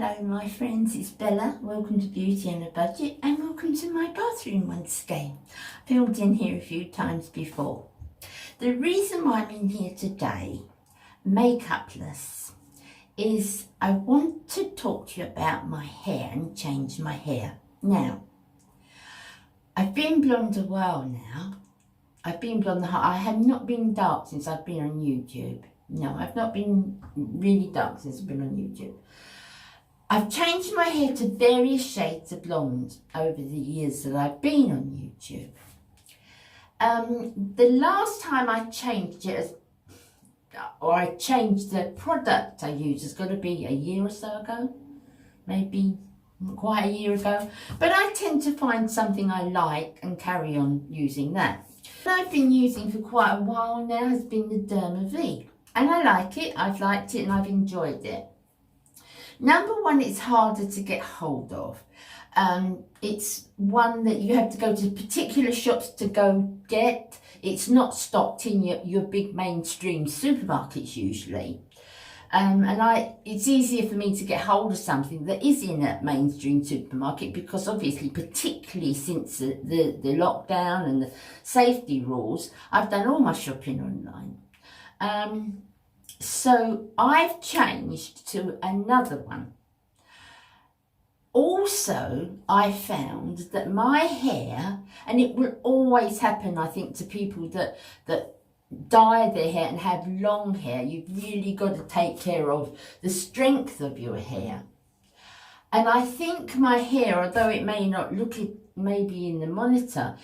Hello my friends, it's Bella. Welcome to Beauty and a Budget and welcome to my bathroom once again. I've filmed in here a few times before. The reason why I'm in here today, makeupless, is I want to talk to you about my hair and change my hair. Now, I've been blonde a while now. I've been blonde I have not been dark since I've been on YouTube. No, I've not been really dark since I've been on YouTube. I've changed my hair to various shades of blonde over the years that I've been on YouTube. The last time I changed it, or I changed the product I use, has got to be a year or so ago, maybe quite a year ago. But I tend to find something I like and carry on using that. What I've been using for quite a while now has been the Derma V. And I like it, I've liked it and I've enjoyed it. Number one, it's harder to get hold of. It's one that you have to go to particular shops to go get. It's not stocked in your big mainstream supermarkets usually. It's easier for me to get hold of something that is in a mainstream supermarket because obviously, particularly since the lockdown and the safety rules, I've done all my shopping online. So I've changed to another one. Also, I found that my hair, and it will always happen, I think, to people that dye their hair and have long hair, you've really got to take care of the strength of your hair. And I think my hair, although it may not look it maybe in the monitor,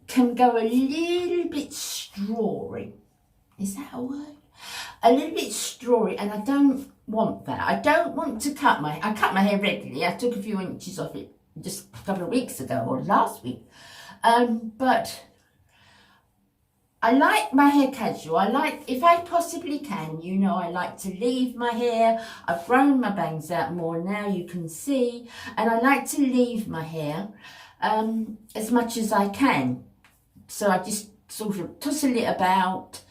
can go a little bit strawy. Is that a word? A little bit strawy, and I don't want that. I don't want to cut I cut my hair regularly. I took a few inches off it just a couple of weeks ago or last week. But I like my hair casual. If I possibly can, I like to leave my hair. I've grown my bangs out more now, you can see, and I like to leave my hair as much as I can. So I just sort of tussle it about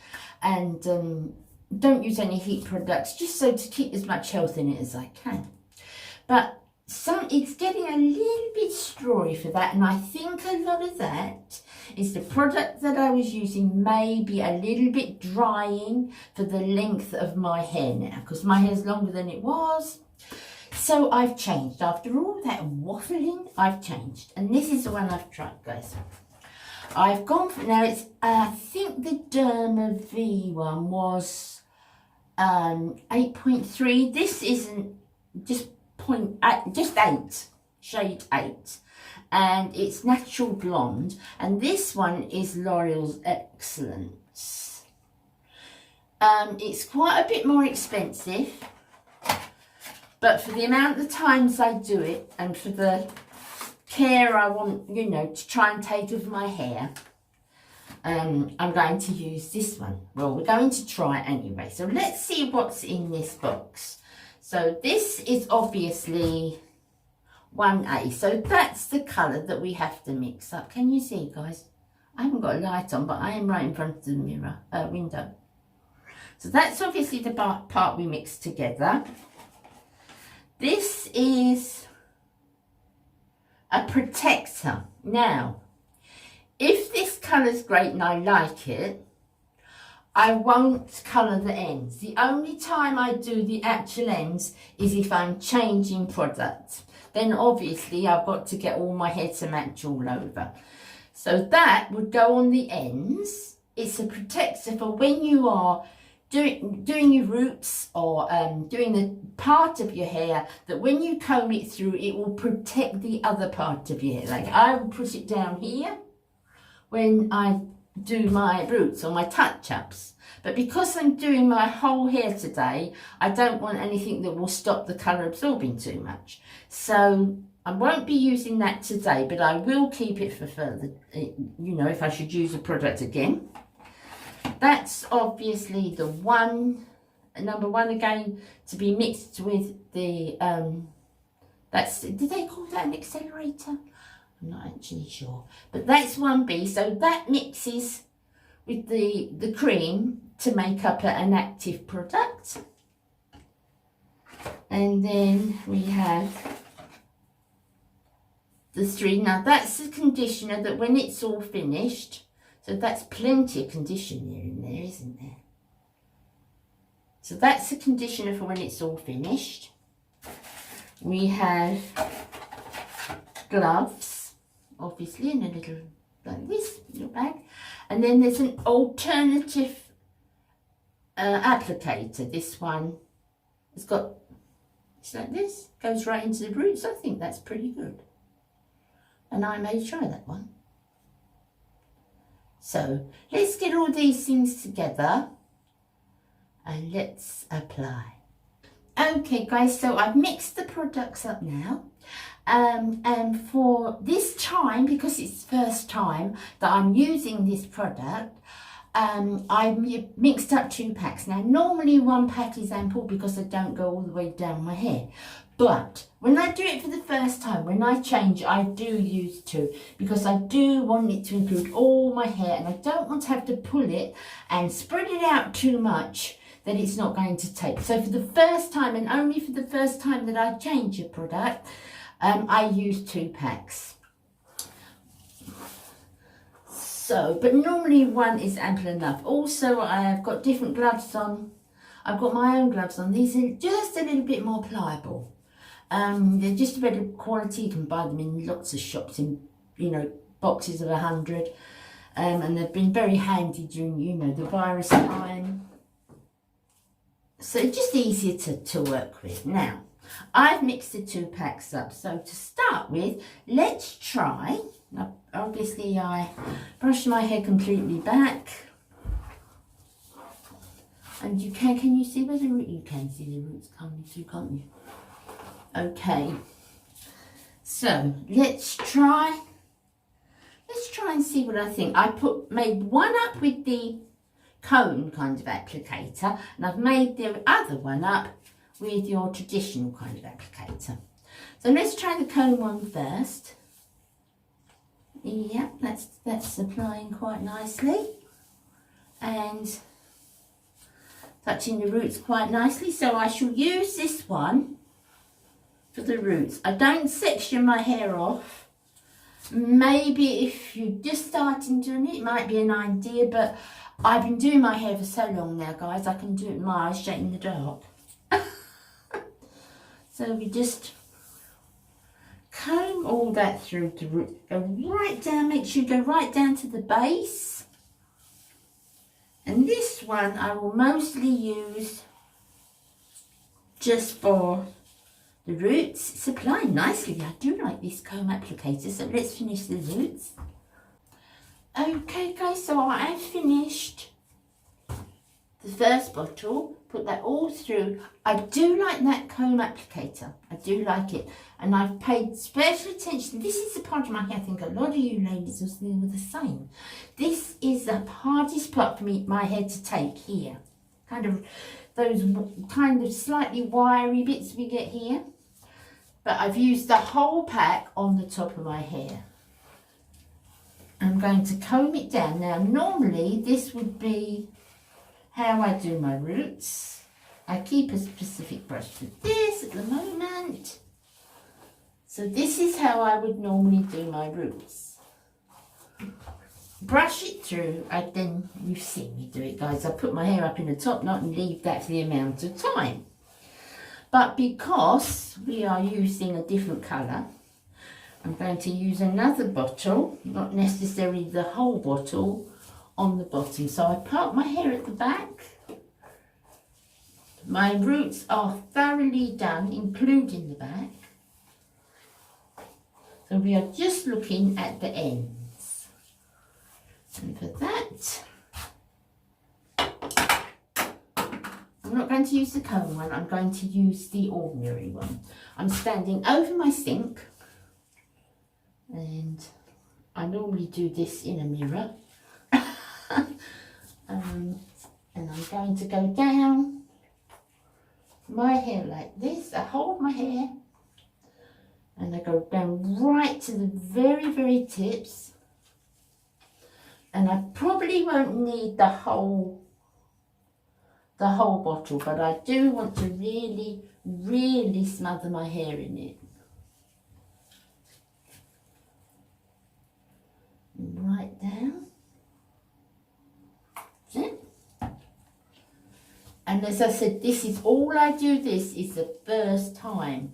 and don't use any heat products, just so to keep as much health in it as I can. But it's getting a little bit strawy for that, and I think a lot of that is the product that I was using may be a little bit drying for the length of my hair now, because my hair's longer than it was. So I've changed. After all that waffling, I've changed, and this is the one I've tried, guys. I've gone for, now it's, I think the Derma V one was 8.3. This isn't, just 8, shade 8. And it's Natural Blonde. And this one is L'Oreal's Excellence. It's quite a bit more expensive. But for the amount of times I do it and for the care I want, to try and take of my hair, I'm going to use this one. Well, we're going to try it anyway. So let's see what's in this box. So this is obviously 1A. So that's the colour that we have to mix up. Can you see, guys? I haven't got a light on, but I am right in front of the window. So that's obviously the part we mix together. This is a protector. Now, if this colour's great and I like it, I won't colour the ends. The only time I do the actual ends is if I'm changing product. Then obviously I've got to get all my hair to match all over. So that would go on the ends. It's a protector for when you are doing your roots or doing the part of your hair that when you comb it through, it will protect the other part of your hair. Like I will put it down here when I do my roots or my touch-ups. But because I'm doing my whole hair today, I don't want anything that will stop the colour absorbing too much. So I won't be using that today, but I will keep it for further, if I should use a product again. That's obviously the number one again, to be mixed with the, did they call that an accelerator? I'm not actually sure. But that's 1B, so that mixes with the cream to make up an active product. And then we have the 3. Now that's the conditioner that when it's all finished, so that's plenty of conditioner in there, isn't there? So that's the conditioner for when it's all finished. We have gloves, obviously, in a little, like this, little bag. And then there's an alternative applicator. This one has got, it's like this, goes right into the roots. I think that's pretty good. And I may try that one. So let's get all these things together and let's apply. Okay guys, so I've mixed the products up now. And for this time, because it's the first time that I'm using this product, I've mixed up 2 packs. Now normally 1 pack is ample because I don't go all the way down my hair. But when I do it for the first time, when I change, I do use 2 because I do want it to include all my hair and I don't want to have to pull it and spread it out too much that it's not going to take. So for the first time, and only for the first time that I change a product, I use 2 packs. So, but normally 1 is ample enough. Also, I've got different gloves on. I've got my own gloves on. These are just a little bit more pliable. They're just a better quality. You can buy them in lots of shops in, you know, boxes of 100. And they've been very handy during, you know, the virus time. So just easier to work with. Now, I've mixed the 2 packs up. So to start with, let's try. Now, obviously, I brushed my hair completely back. And you can you see where the root? You can see the roots coming through, can't you? Okay. So let's try and see what I think. I made 1 up with the cone kind of applicator, and I've made the other one up with your traditional kind of applicator. So let's try the cone one first. Yeah, that's applying quite nicely and touching the roots quite nicely. So I shall use this one for the roots. I don't section my hair off. Maybe if you're just starting doing it, it might be an idea, but I've been doing my hair for so long now, guys, I can do it with my eyes shut in the dark. So we just comb all that through the root. Go right down, make sure you go right down to the base. And this one I will mostly use just for the roots. It's applying nicely. I do like this comb applicator. So let's finish the roots. Okay guys, so I have finished the first bottle, put that all through. I do like that comb applicator. I do like it. And I've paid special attention. This is the part of my hair, I think a lot of you ladies will the same. This is the hardest part for my hair to take here. Kind of those kind of slightly wiry bits we get here. But I've used the whole pack on the top of my hair. I'm going to comb it down. Now normally this would be how I do my roots. I keep a specific brush for this at the moment. So this is how I would normally do my roots. Brush it through, then you've seen me do it guys. I put my hair up in a top knot and leave that for the amount of time. But because we are using a different colour, I'm going to use another bottle, not necessarily the whole bottle, on the bottom. So I part my hair at the back. My roots are thoroughly done, including the back. So we are just looking at the ends. And for that, I'm not going to use the comb one, I'm going to use the ordinary one. I'm standing over my sink. And I normally do this in a mirror. And I'm going to go down my hair like this. I hold my hair and I go down right to the very, very tips. And I probably won't need the whole bottle, but I do want to really really smother my hair in it. Right down. That's it. And as I said, this is all I do. This is the first time.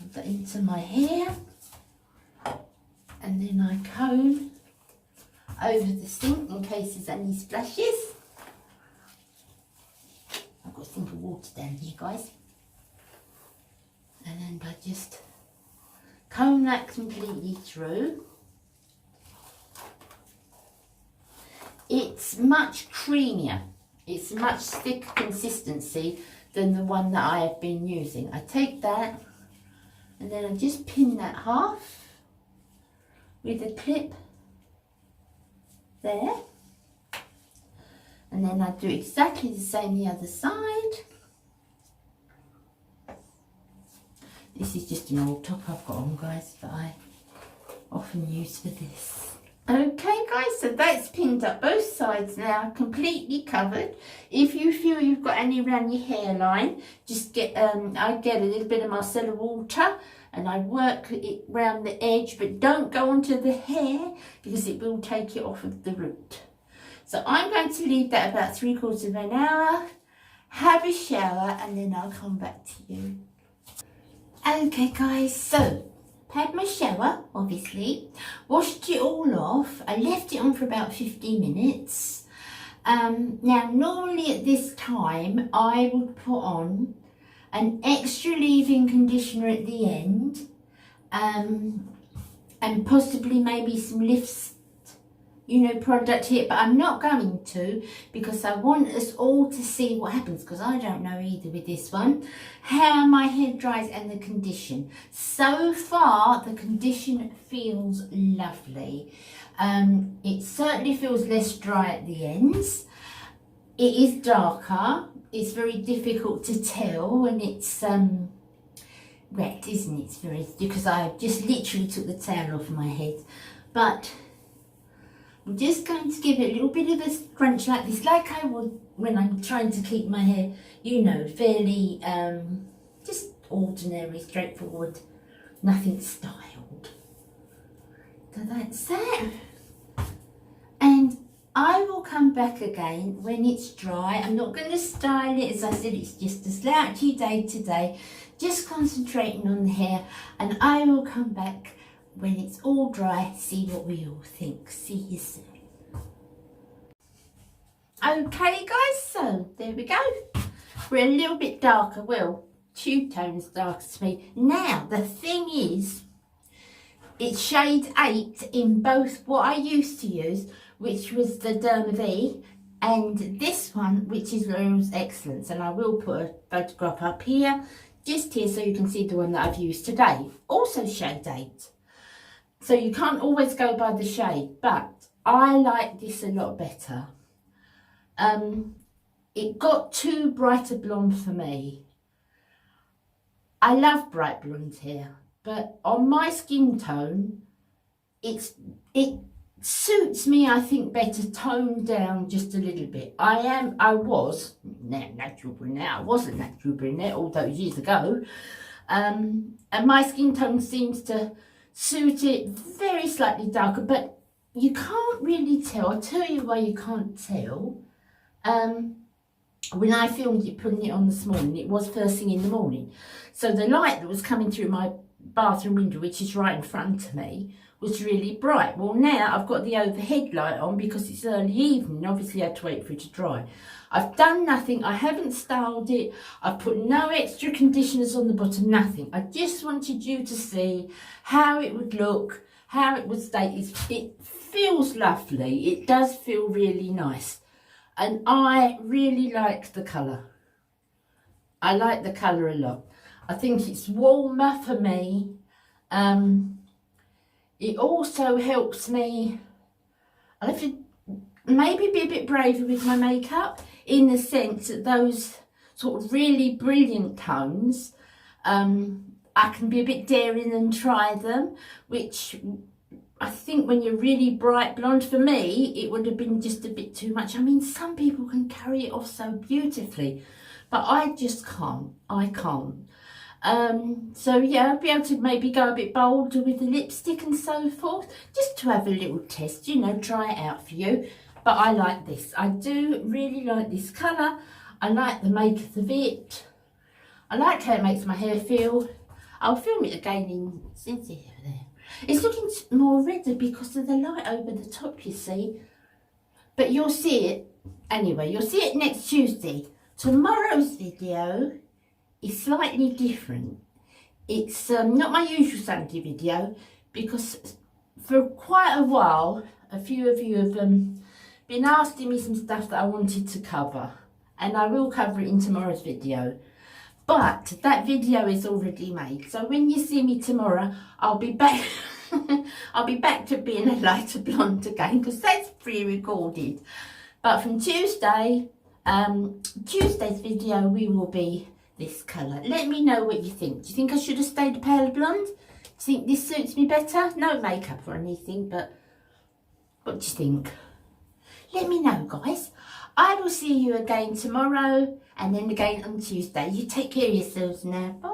Put that into my hair. And then I comb over the sink in case there's any splashes. I've got a sink of water down here, guys. And then I just comb that completely through. It's much creamier. It's much thicker consistency than the one that I have been using. I take that and then I just pin that half with a clip there. And then I do exactly the same the other side. This is just an old top I've got on, guys, that I often use for this. Okay guys, so that's pinned up both sides now, completely covered. If you feel you've got any around your hairline, just get I get a little bit of micellar water and I work it round the edge, but don't go onto the hair because it will take it off of the root. So I'm going to leave that about 3/4 of an hour, have a shower, and then I'll come back to you. Okay guys, so had my shower, obviously, washed it all off. I left it on for about 15 minutes. Now, normally at this time, I would put on an extra leave-in conditioner at the end, and possibly maybe some Lift, product here, but I'm not going to because I want us all to see what happens, because I don't know either with this one, how my hair dries and the condition. So far, the condition feels lovely. It certainly feels less dry at the ends. It is darker. It's very difficult to tell when it's wet, isn't it? It's very, because I just literally took the towel off my head. But I'm just going to give it a little bit of a scrunch like this, like I would when I'm trying to keep my hair, fairly, just ordinary, straightforward, nothing styled. So that's that. And I will come back again when it's dry. I'm not going to style it, as I said, it's just a slouchy day today, just concentrating on the hair, and I will come back when it's all dry, see what we all think. See you soon. Okay guys, so there we go. We're a little bit darker, well, two tones darker to me. Now, the thing is, it's shade 8 in both what I used to use, which was the Derma V, and this one, which is L'Oreal's Excellence. And I will put a photograph up here, just here, so you can see the one that I've used today. Also shade 8. So you can't always go by the shade, but I like this a lot better. It got too bright a blonde for me. I love bright blonde hair, but on my skin tone, it suits me, I think, better toned down just a little bit. I was natural brunette. I was a natural brunette all those years ago, and my skin tone seems to suit it very slightly darker, but you can't really tell. I'll tell you why you can't tell. When I filmed it, putting it on this morning, it was first thing in the morning, so the light that was coming through my bathroom window, which is right in front of me, was really bright. Well, now I've got the overhead light on because it's early evening. Obviously I had to wait for it to dry. I've done nothing. I haven't styled it. I've put no extra conditioners on the bottom, nothing. I just wanted you to see how it would look, how it would stay. It feels lovely. It does feel really nice. And I really like the colour. I like the colour a lot. I think it's warmer for me. It also helps me, I have to maybe be a bit braver with my makeup, in the sense that those sort of really brilliant tones, I can be a bit daring and try them, which I think when you're really bright blonde, for me, it would have been just a bit too much. I mean, some people can carry it off so beautifully, but I just can't. I can't. So yeah, I'll be able to maybe go a bit bolder with the lipstick and so forth, just to have a little test, you know, try it out for you. But I like this. I do really like this colour. I like the makeup of it. I like how it makes my hair feel. I'll film it again in Cincy over there. It's looking more redder because of the light over the top, you see. But you'll see it anyway. You'll see it next Tuesday. Tomorrow's video is slightly different. It's not my usual Sunday video because for quite a while, a few of you have been asking me some stuff that I wanted to cover, and I will cover it in tomorrow's video. But that video is already made, so when you see me tomorrow, I'll be back. I'll be back to being a lighter blonde again because that's pre-recorded. But from Tuesday, Tuesday's video, we will be this colour. Let me know what you think. Do you think I should have stayed pale blonde? Do you think this suits me better? No makeup or anything, but what do you think? Let me know, guys. I will see you again tomorrow and then again on Tuesday. You take care of yourselves now. Bye.